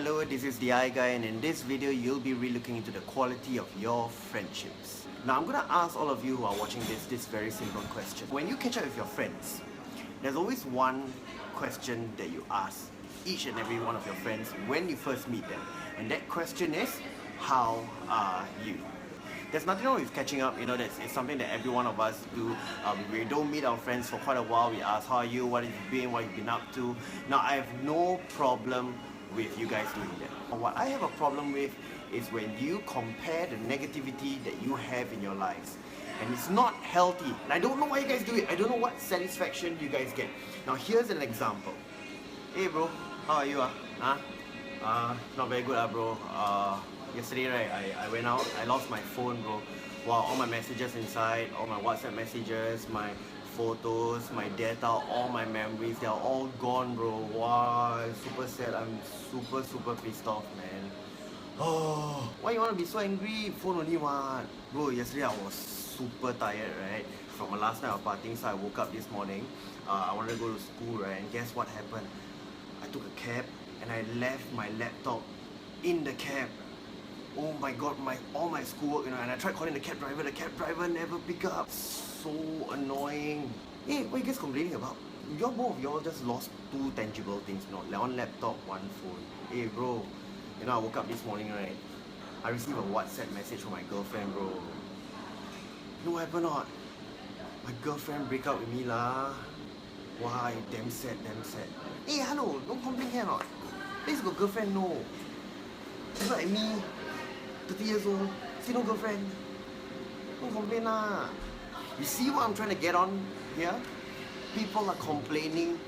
hello, this is the I Guy, and in this video you'll be relooking into the quality of your friendships. Now I'm gonna ask all of you who are watching this very simple question. When you catch up with your friends, there's always one question that you ask each and every one of your friends when you first meet them. And that question is, how are you? There's nothing wrong with catching up, it's something that every one of us do. We don't meet our friends for quite a while, we ask, how are you, what have you been, what have you been up to? Now I have no problem with you guys doing that. What I have a problem with is when you compare the negativity that you have in your lives. And it's not healthy. And I don't know why you guys do it. I don't know what satisfaction you guys get. Now here's an example. Hey bro, how are you? Not very good bro. Yesterday right, I went out, I lost my phone bro. Wow, all my messages inside, all my WhatsApp messages, my photos, my data, all my memories, they're all gone bro. Wow, I'm super sad, I'm super pissed off man. Oh, why you want to be so angry? Phone only one. Bro, yesterday I was super tired, right? From a last night of partying, so I woke up this morning. I wanted to go to school, right? And guess what happened? I took a cab and I left my laptop in the cab. Oh my god, all my schoolwork, and I tried calling the cab driver never picked up. So annoying. Hey, what are you guys complaining about? Both of y'all just lost two tangible things, one laptop, one phone. Hey bro, I woke up this morning, right? I received a WhatsApp message from my girlfriend, bro. You know what happened or not? My girlfriend break up with me lah. Why? Damn sad. Hey, hello, don't complain here or not. Please got girlfriend, no. It's like me, 30 years old, still no girlfriend. Don't complain lah. You see what I'm trying to get on here? People are complaining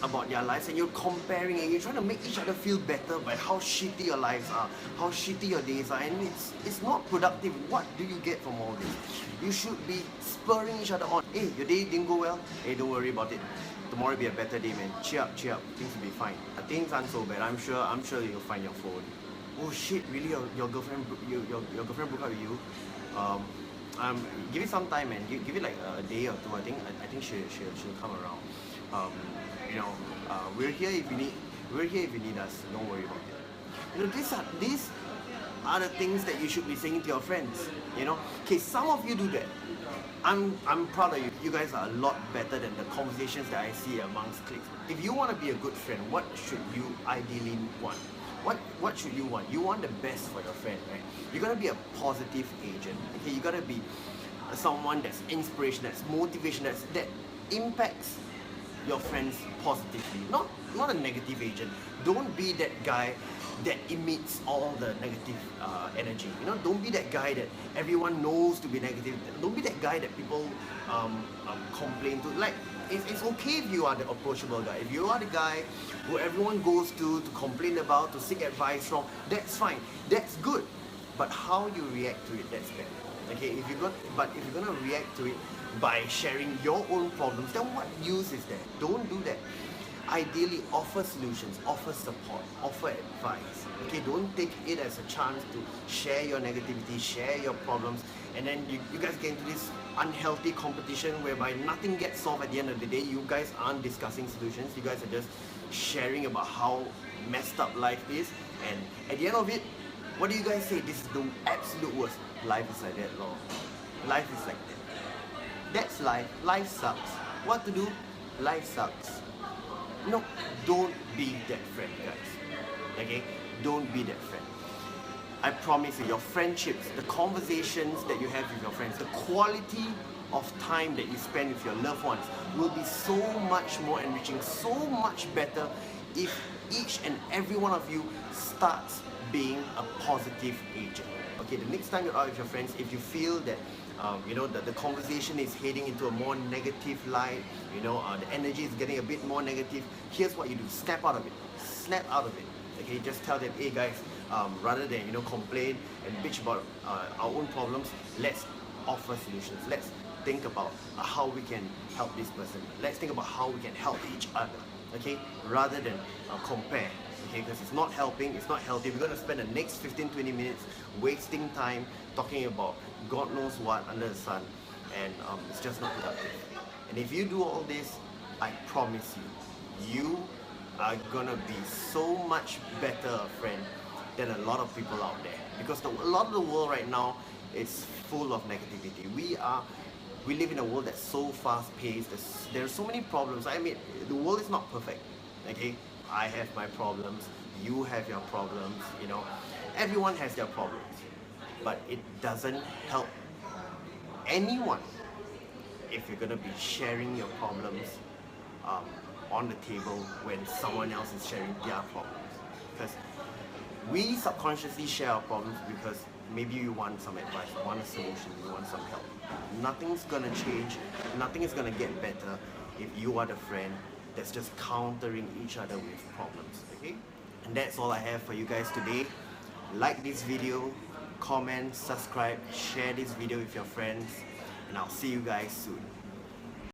about their lives and you're comparing and you're trying to make each other feel better by how shitty your lives are, how shitty your days are, and it's not productive. What do you get from all this? You should be spurring each other on. Hey, your day didn't go well? Hey, don't worry about it. Tomorrow will be a better day, man. Cheer up. Things will be fine. Things aren't so bad. I'm sure you'll find your phone. Oh shit, really? Your girlfriend broke up with you? Give it some time, man. Give it like a day or two. I think she'll come around. We're here if you need us. Don't worry about it. These are the things that you should be saying to your friends. Okay, some of you do that. I'm proud of you. You guys are a lot better than the conversations that I see amongst cliques. If you want to be a good friend, what should you ideally want? What should you want? You want the best for your friend, right? You gotta be a positive agent. Okay, you gotta be someone that's inspiration, that's motivation, that impacts your friends positively. Not a negative agent. Don't be that guy that emits all the negative energy. Don't be that guy that everyone knows to be negative. Don't be that guy that people complain to. Like, it's okay if you are the approachable guy. If you are the guy who everyone goes to complain about, to seek advice from, that's fine. That's good. But how you react to it, that's bad. Okay, if you're gonna react to it by sharing your own problems, then what use is there? Don't do that. Ideally, offer solutions, offer support, offer advice. Okay, don't take it as a chance to share your negativity, share your problems, and then you guys get into this unhealthy competition whereby nothing gets solved at the end of the day. You guys aren't discussing solutions. You guys are just sharing about how messed up life is, and at the end of it, what do you guys say? This is the absolute worst. Life is like that, Lord. Life is like that. That's life. Life sucks. What to do? Life sucks. No, don't be that friend, guys. Okay? Don't be that friend. I promise you, your friendships, the conversations that you have with your friends, the quality of time that you spend with your loved ones will be so much more enriching, so much better if each and every one of you starts being a positive agent. Okay, the next time you're out with your friends, if you feel that that the conversation is heading into a more negative light, the energy is getting a bit more negative, here's what you do. Snap out of it. Okay, just tell them, hey guys, rather than complain and bitch about our own problems, let's offer solutions. Let's think about how we can help this person. Let's think about how we can help each other. Okay, rather than compare. Okay, because it's not helping, it's not healthy. We're going to spend the next 15-20 minutes wasting time talking about God knows what under the sun, and it's just not productive. And if you do all this, I promise you are gonna be so much better a friend than a lot of people out there, because a lot of the world right now is full of negativity. We live in a world that's so fast paced. There's so many problems. I mean, the world is not perfect. Okay, I have my problems. You have your problems. You know, everyone has their problems, but it doesn't help anyone if you're gonna be sharing your problems um, on the table when someone else is sharing their problems. Because we subconsciously share our problems because maybe you want some advice, you want a solution, you want some help. Nothing's gonna change, nothing is gonna get better if you are the friend that's just countering each other with problems, okay? And that's all I have for you guys today. Like this video, comment, subscribe, share this video with your friends, and I'll see you guys soon.